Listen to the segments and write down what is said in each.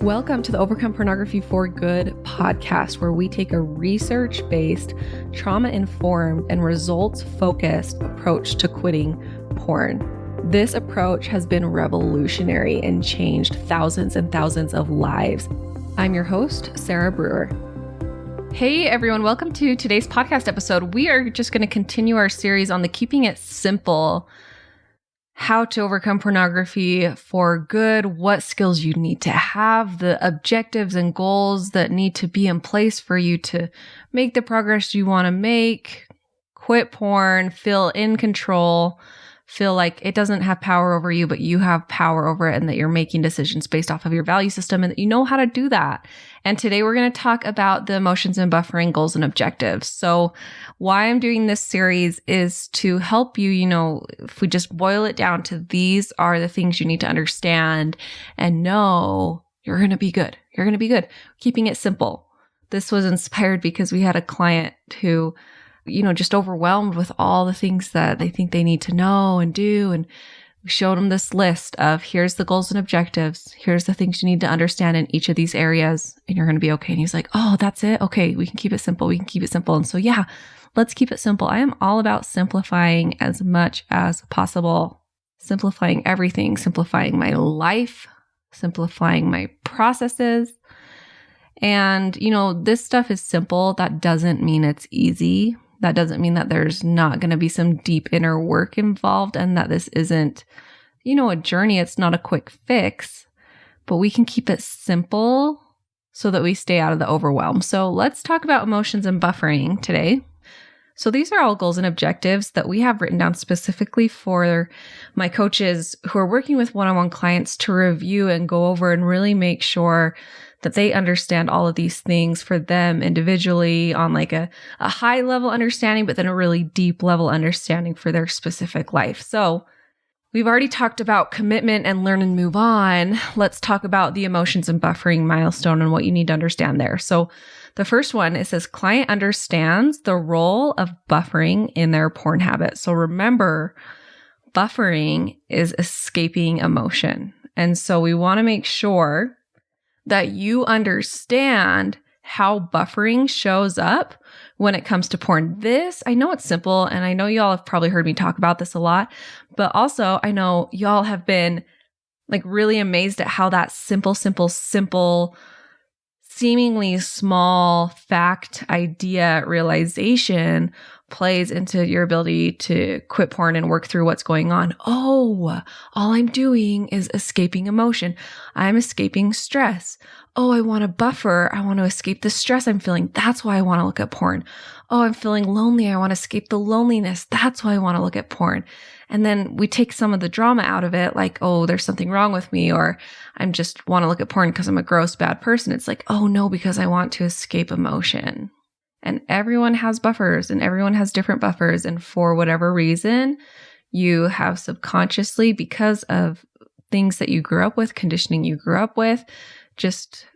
Welcome to the Overcome Pornography for Good podcast, where we take a research-based, trauma-informed, and results-focused approach to quitting porn. This approach has been revolutionary and changed thousands and thousands of lives. I'm your host, Sarah Brewer. Hey everyone, welcome to today's podcast episode. We are just going to continue our series on the Keeping It Simple, how to overcome pornography for good, what skills you need to have, the objectives and goals that need to be in place for you to make the progress you want to make, quit porn, feel in control, feel like it doesn't have power over you, but you have power over it, and that you're making decisions based off of your value system and that you know how to do that. And today we're going to talk about the emotions and buffering goals and objectives. So why I'm doing this series is to help you, if we just boil it down to these are the things you need to understand and know, you're going to be good. You're going to be good. Keeping it simple. This was inspired because we had a client who just overwhelmed with all the things that they think they need to know and do. And we showed them this list of here's the goals and objectives. Here's the things you need to understand in each of these areas, and you're going to be okay. And he's like, oh, that's it. Okay, we can keep it simple. We can keep it simple. And so, yeah, let's keep it simple. I am all about simplifying as much as possible, simplifying everything, simplifying my life, simplifying my processes. And, this stuff is simple. That doesn't mean it's easy. That doesn't mean that there's not going to be some deep inner work involved and that this isn't, a journey. It's not a quick fix, but we can keep it simple so that we stay out of the overwhelm. So let's talk about emotions and buffering today. So these are all goals and objectives that we have written down specifically for my coaches who are working with one-on-one clients to review and go over and really make sure that they understand all of these things for them individually on like a high level understanding, but then a really deep level understanding for their specific life. So we've already talked about commitment and learn and move on. Let's talk about the emotions and buffering milestone and what you need to understand there. So the first one, it says client understands the role of buffering in their porn habit. So remember, buffering is escaping emotion. And so we want to make sure that you understand how buffering shows up when it comes to porn. This, I know it's simple, and I know y'all have probably heard me talk about this a lot, but also I know y'all have been like really amazed at how that simple, seemingly small fact, idea, realization plays into your ability to quit porn and work through what's going on. Oh, all I'm doing is escaping emotion. I'm escaping stress. Oh, I want to buffer. I want to escape the stress I'm feeling. That's why I want to look at porn. Oh, I'm feeling lonely. I want to escape the loneliness. That's why I want to look at porn. And then we take some of the drama out of it, like, oh, there's something wrong with me, or I'm just want to look at porn because I'm a gross, bad person. It's like, oh no, because I want to escape emotion. And everyone has buffers and everyone has different buffers. And for whatever reason, you have subconsciously, because of things that you grew up with, conditioning you grew up with, just,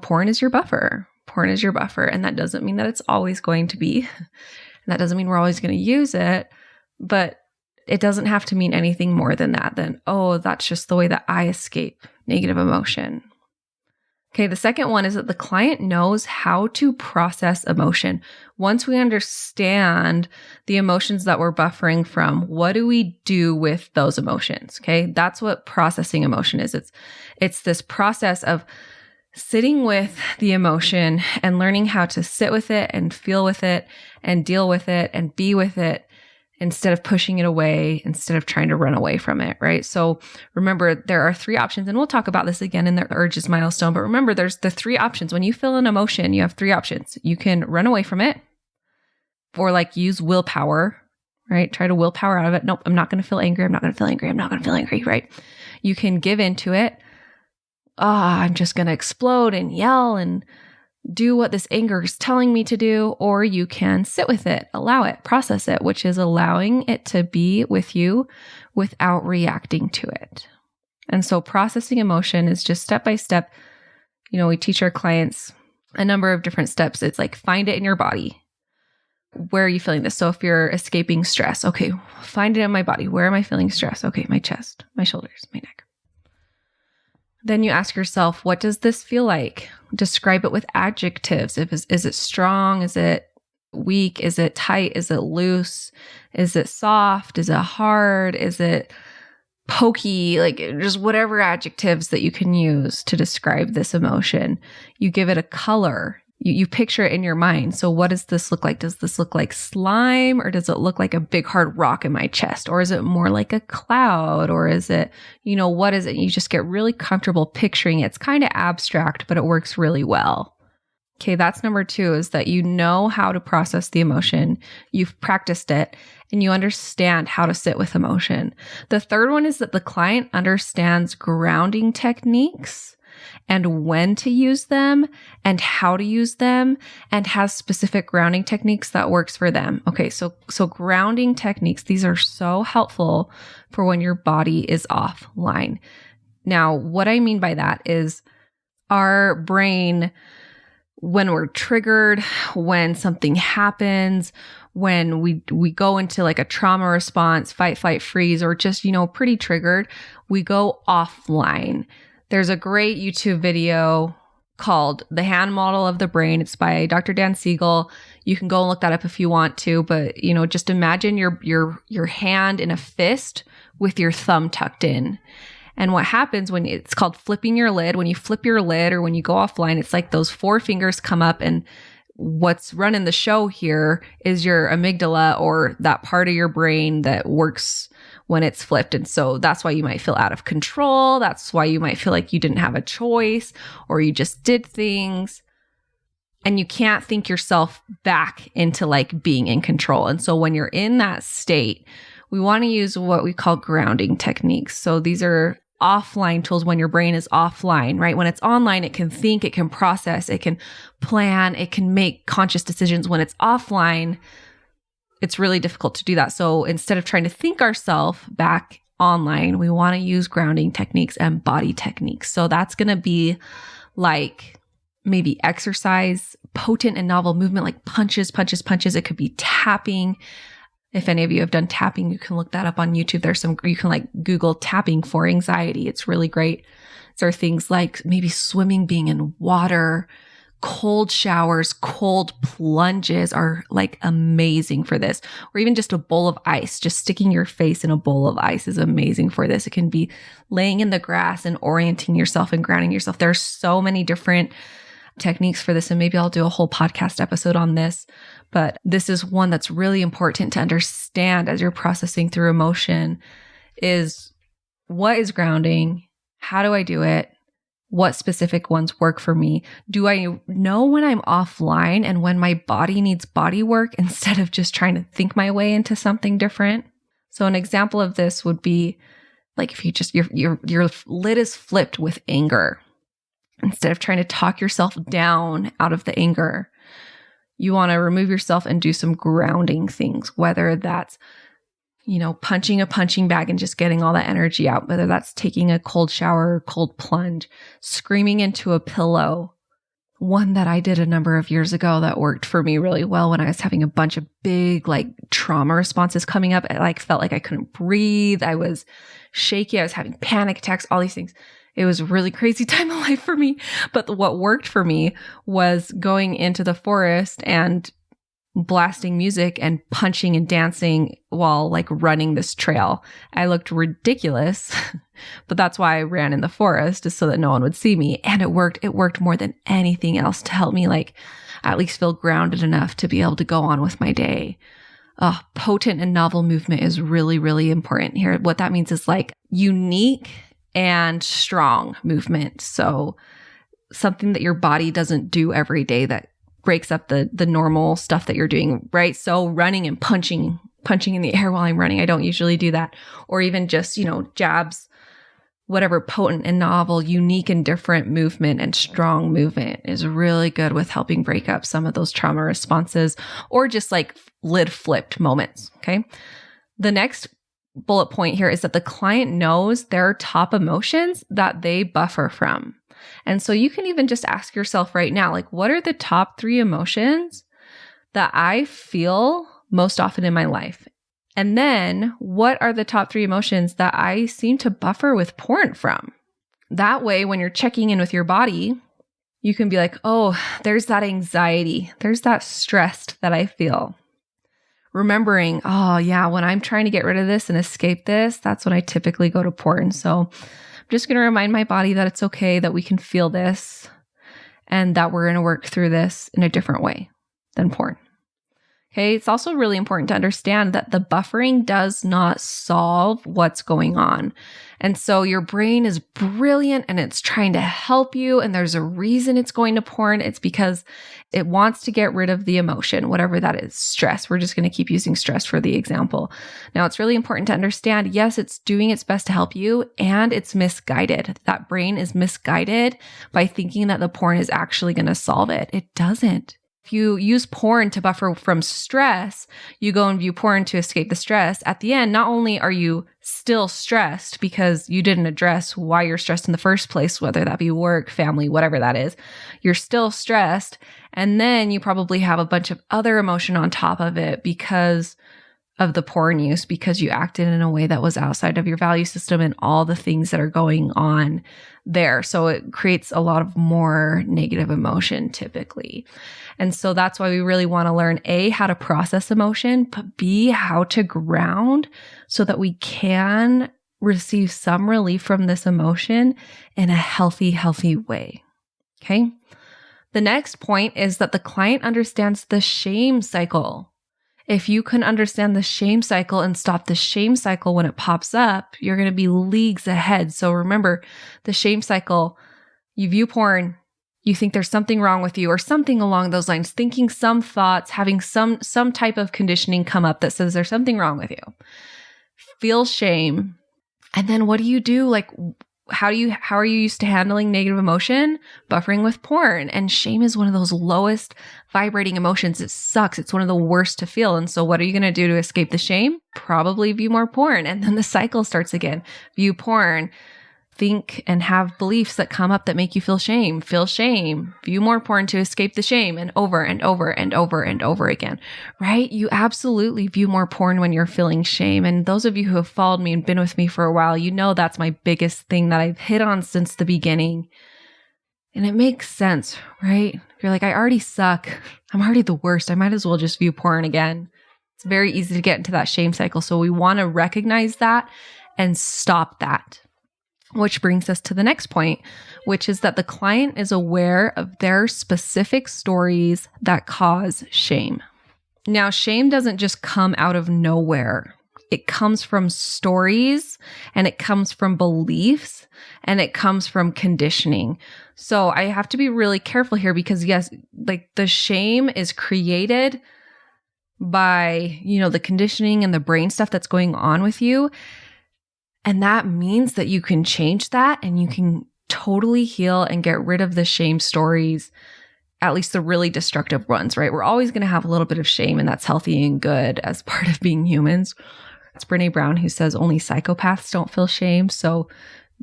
porn is your buffer. Porn is your buffer. And that doesn't mean that it's always going to be. And that doesn't mean we're always going to use it. But it doesn't have to mean anything more than that, oh, that's just the way that I escape negative emotion. Okay, the second one is that the client knows how to process emotion. Once we understand the emotions that we're buffering from, what do we do with those emotions? Okay, that's what processing emotion is. It's this process of sitting with the emotion and learning how to sit with it and feel with it and deal with it and be with it, instead of pushing it away, instead of trying to run away from it, right? So remember, there are three options, and we'll talk about this again in the urges milestone, but remember, there's the three options. When you feel an emotion, you have three options. You can run away from it, or use willpower, right? Try to willpower out of it. Nope, I'm not going to feel angry. I'm not going to feel angry. I'm not going to feel angry, right? You can give into it. I'm just going to explode and yell and do what this anger is telling me to do, or you can sit with it, allow it, process it, which is allowing it to be with you without reacting to it. And so processing emotion is just step by step. We teach our clients a number of different steps. It's like, find it in your body. Where are you feeling this? So if you're escaping stress, okay, find it in my body. Where am I feeling stress? Okay, my chest, my shoulders, my neck. Then you ask yourself, what does this feel like? Describe it with adjectives. Is it strong? Is it weak? Is it tight? Is it loose? Is it soft? Is it hard? Is it pokey? Like just whatever adjectives that you can use to describe this emotion. You give it a color. You picture it in your mind. So what does this look like? Does this look like slime, or does it look like a big hard rock in my chest? Or is it more like a cloud? Or is it, what is it? You just get really comfortable picturing it. It's kind of abstract, but it works really well. Okay, that's number 2, is that you know how to process the emotion. You've practiced it and you understand how to sit with emotion. The third one is that the client understands grounding techniques and when to use them and how to use them, and has specific grounding techniques that works for them. Okay, so grounding techniques, these are so helpful for when your body is offline. Now, what I mean by that is our brain, when we're triggered, when something happens, when we go into like a trauma response, fight, flight, freeze, or just, pretty triggered, we go offline. There's a great YouTube video called The Hand Model of the Brain. It's by Dr. Dan Siegel. You can go and look that up if you want to, but just imagine your hand in a fist with your thumb tucked in. And what happens when it's called flipping your lid, when you flip your lid or when you go offline, it's like those 4 fingers come up, and what's running the show here is your amygdala, or that part of your brain that works when it's flipped. And so that's why you might feel out of control. That's why you might feel like you didn't have a choice, or you just did things. And you can't think yourself back into like being in control. And so when you're in that state, we want to use what we call grounding techniques. So these are offline tools when your brain is offline, right? When it's online, it can think, it can process, it can plan, it can make conscious decisions. When it's offline, it's really difficult to do that. So instead of trying to think ourselves back online, we want to use grounding techniques and body techniques. So that's going to be like maybe exercise, potent and novel movement, like punches. It could be tapping. If any of you have done tapping, you can look that up on YouTube. You can like Google tapping for anxiety. It's really great. There are things like maybe swimming, being in water, cold showers, cold plunges are like amazing for this. Or even just a bowl of ice, just sticking your face in a bowl of ice is amazing for this. It can be laying in the grass and orienting yourself and grounding yourself. There's so many different techniques for this, and maybe I'll do a whole podcast episode on this. But this is one that's really important to understand as you're processing through emotion is what is grounding? How do I do it? What specific ones work for me? Do I know when I'm offline and when my body needs body work instead of just trying to think my way into something different? So an example of this would be like if you just, your lid is flipped with anger. Instead of trying to talk yourself down out of the anger, you want to remove yourself and do some grounding things, whether that's, punching a punching bag and just getting all that energy out, whether that's taking a cold shower, cold plunge, screaming into a pillow. One that I did a number of years ago that worked for me really well when I was having a bunch of big like trauma responses coming up. I felt like I couldn't breathe. I was shaky. I was having panic attacks, all these things. It was a really crazy time of life for me. But what worked for me was going into the forest and blasting music and punching and dancing while like running this trail. I looked ridiculous, but that's why I ran in the forest, is so that no one would see me. And it worked. It worked more than anything else to help me like at least feel grounded enough to be able to go on with my day. Potent and novel movement is really, really important here. What that means is like unique and strong movement. So something that your body doesn't do every day that breaks up the normal stuff that you're doing, right? So running and punching in the air while I'm running, I don't usually do that. Or even just, jabs, whatever potent and novel, unique and different movement and strong movement is really good with helping break up some of those trauma responses or just like lid flipped moments, okay? The next bullet point here is that the client knows their top emotions that they buffer from. And so you can even just ask yourself right now, like, what are the top 3 emotions that I feel most often in my life? And then what are the top 3 emotions that I seem to buffer with porn from? That way, when you're checking in with your body, you can be like, oh, there's that anxiety. There's that stress that I feel. Remembering, oh yeah, when I'm trying to get rid of this and escape this, that's when I typically go to porn. So I'm just going to remind my body that it's okay, that we can feel this and that we're going to work through this in a different way than porn. Okay, it's also really important to understand that the buffering does not solve what's going on. And so your brain is brilliant and it's trying to help you. And there's a reason it's going to porn. It's because it wants to get rid of the emotion, whatever that is, stress. We're just going to keep using stress for the example. Now, it's really important to understand, yes, it's doing its best to help you, and it's misguided. That brain is misguided by thinking that the porn is actually going to solve it. It doesn't. If you use porn to buffer from stress, you go and view porn to escape the stress. At the end, not only are you still stressed because you didn't address why you're stressed in the first place, whether that be work, family, whatever that is, you're still stressed. And then you probably have a bunch of other emotion on top of it because of the porn use, because you acted in a way that was outside of your value system and all the things that are going on there. So it creates a lot of more negative emotion typically. And so that's why we really want to learn A, how to process emotion, but B, how to ground so that we can receive some relief from this emotion in a healthy way. Okay. The next point is that the client understands the shame cycle. If you can understand the shame cycle and stop the shame cycle when it pops up, you're going to be leagues ahead. So remember, the shame cycle, you view porn, you think there's something wrong with you or something along those lines, thinking some thoughts, having some type of conditioning come up that says there's something wrong with you. Feel shame. And then what do you do? Like, how are you used to handling negative emotion? Buffering with porn. And shame is one of those lowest vibrating emotions. It sucks. It's one of the worst to feel. And so what are you going to do to escape the shame? Probably view more porn. And then the cycle starts again. View porn, think and have beliefs that come up that make you feel shame, view more porn to escape the shame, and over and over and over and over again, right? You absolutely view more porn when you're feeling shame. And those of you who have followed me and been with me for a while, you know that's my biggest thing that I've hit on since the beginning. And it makes sense, right? If you're like, I already suck. I'm already the worst. I might as well just view porn again. It's very easy to get into that shame cycle. So we want to recognize that and stop that. Which brings us to the next point, which is that the client is aware of their specific stories that cause shame. Now, shame doesn't just come out of nowhere. It comes from stories, and it comes from beliefs, and it comes from conditioning. So I have to be really careful here because yes, like the shame is created by, the conditioning and the brain stuff that's going on with you. And that means that you can change that and you can totally heal and get rid of the shame stories, at least the really destructive ones, right? We're always going to have a little bit of shame, and that's healthy and good as part of being humans. It's Brene Brown who says only psychopaths don't feel shame. So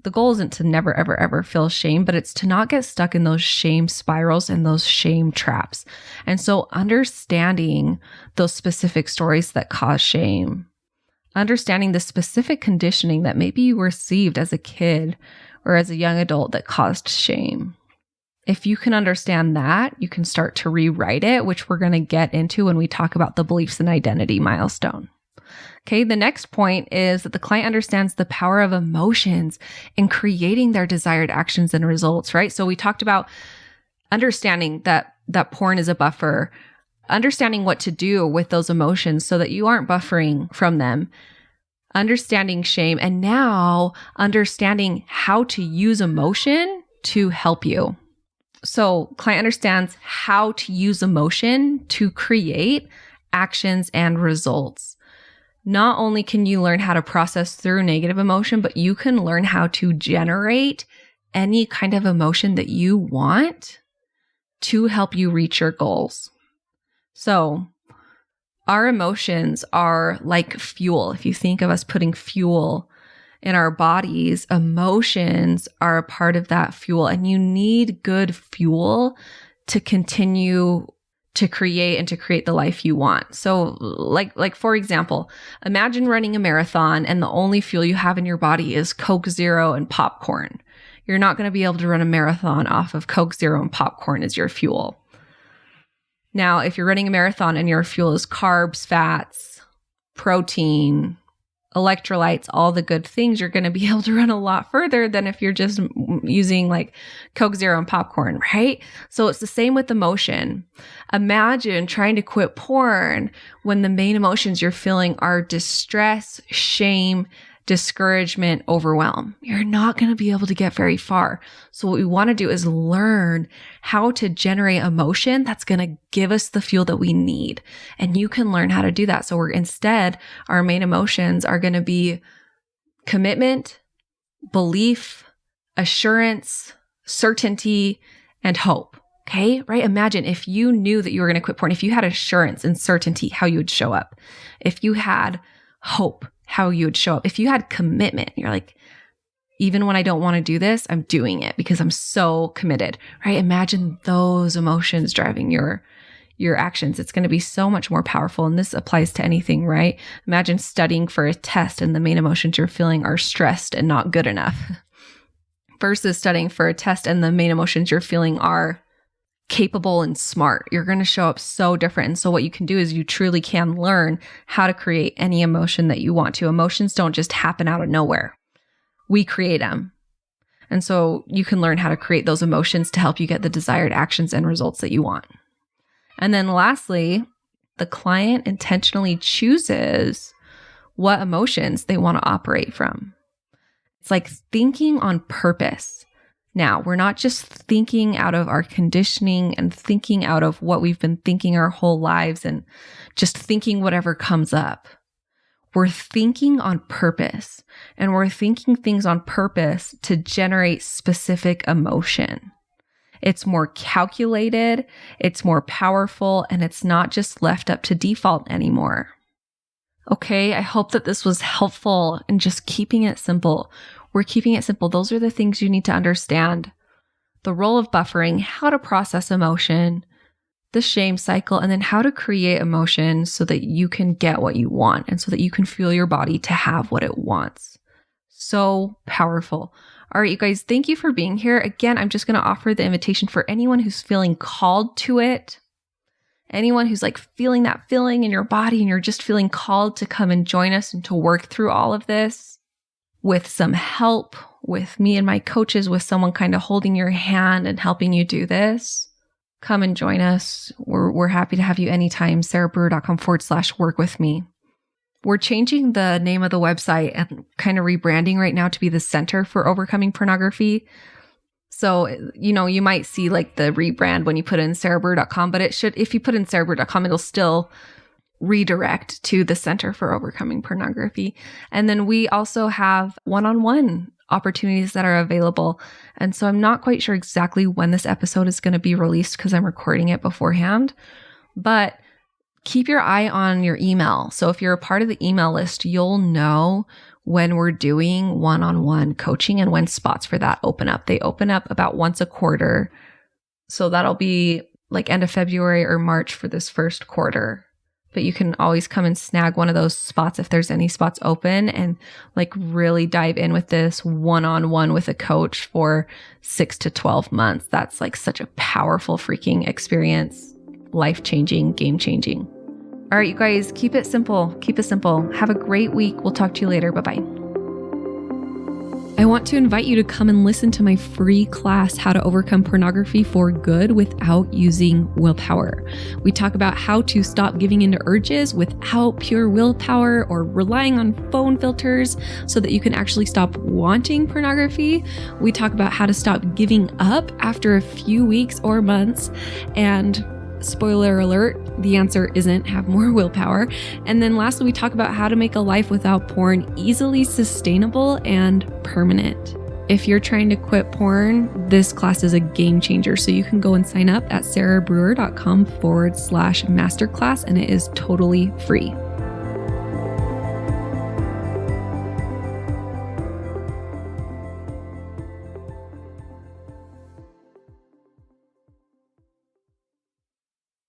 the goal isn't to never, ever, ever feel shame, but it's to not get stuck in those shame spirals and those shame traps. And so understanding those specific stories that cause shame, understanding the specific conditioning that maybe you received as a kid or as a young adult that caused shame. If you can understand that, you can start to rewrite it, which we're going to get into when we talk about the beliefs and identity milestone. Okay, the next point is that the client understands the power of emotions in creating their desired actions and results, right? So we talked about understanding that porn is a buffer, understanding what to do with those emotions so that you aren't buffering from them, understanding shame, and now understanding how to use emotion to help you. So client understands how to use emotion to create actions and results. Not only can you learn how to process through negative emotion, but you can learn how to generate any kind of emotion that you want to help you reach your goals. So our emotions are like fuel. If you think of us putting fuel in our bodies, emotions are a part of that fuel, and you need good fuel to continue to create and to create the life you want. So like for example, imagine running a marathon and the only fuel you have in your body is Coke Zero and popcorn. You're not going to be able to run a marathon off of Coke Zero and popcorn as your fuel. Now, if you're running a marathon and your fuel is carbs, fats, protein, electrolytes, all the good things, you're going to be able to run a lot further than if you're just using like Coke Zero and popcorn, right? So it's the same with emotion. Imagine trying to quit porn when the main emotions you're feeling are distress, shame, discouragement, overwhelm. You're not going to be able to get very far. So what we want to do is learn how to generate emotion that's going to give us the fuel that we need. And you can learn how to do that. So our main emotions are going to be commitment, belief, assurance, certainty, and hope. Okay, right? Imagine if you knew that you were going to quit porn, if you had assurance and certainty, how you would show up. If you had hope, how you would show up. If you had commitment, you're like, even when I don't want to do this, I'm doing it because I'm so committed, right? Imagine those emotions driving your actions. It's going to be so much more powerful. And this applies to anything, right? Imagine studying for a test and the main emotions you're feeling are stressed and not good enough versus studying for a test and the main emotions you're feeling are capable and smart. You're going to show up so different. And so what you can do is you truly can learn how to create any emotion that you want to. Emotions don't just happen out of nowhere. We create them. And so you can learn how to create those emotions to help you get the desired actions and results that you want. And then lastly, the client intentionally chooses what emotions they want to operate from. It's like thinking on purpose. Now, we're not just thinking out of our conditioning and thinking out of what we've been thinking our whole lives and just thinking whatever comes up. We're thinking on purpose, and we're thinking things on purpose to generate specific emotion. It's more calculated, it's more powerful, and it's not just left up to default anymore. Okay, I hope that this was helpful in just keeping it simple. We're keeping it simple. Those are the things you need to understand. The role of buffering, how to process emotion, the shame cycle, and then how to create emotion so that you can get what you want and so that you can fuel your body to have what it wants. So powerful. All right, you guys, thank you for being here. Again, I'm just going to offer the invitation for anyone who's feeling called to it. Anyone who's like feeling that feeling in your body and you're just feeling called to come and join us and to work through all of this with some help, with me and my coaches, with someone kind of holding your hand and helping you do this, come and join us. We're happy to have you anytime. sarahbrewer.com/work with me. We're changing the name of the website and kind of rebranding right now to be the Center for Overcoming Pornography. So, you might see like the rebrand when you put in sarahbrewer.com, but if you put in sarahbrewer.com, it'll still redirect to the Center for Overcoming Pornography. And then we also have one-on-one opportunities that are available. And so I'm not quite sure exactly when this episode is going to be released because I'm recording it beforehand, but keep your eye on your email. So if you're a part of the email list, you'll know when we're doing one-on-one coaching and when spots for that open up. They open up about once a quarter. So that'll be like end of February or March for this first quarter. But you can always come and snag one of those spots if there's any spots open and like really dive in with this one-on-one with a coach for 6 to 12 months. That's like such a powerful freaking experience, life-changing, game-changing. All right, you guys, keep it simple. Keep it simple. Have a great week. We'll talk to you later. Bye-bye. I want to invite you to come and listen to my free class, How to Overcome Pornography for Good Without Using Willpower. We talk about how to stop giving into urges without pure willpower or relying on phone filters so that you can actually stop wanting pornography. We talk about how to stop giving up after a few weeks or months. And spoiler alert, the answer isn't have more willpower. And then lastly, we talk about how to make a life without porn easily sustainable and permanent. If you're trying to quit porn, this class is a game changer. So you can go and sign up at sarahbrewer.com/masterclass, and it is totally free.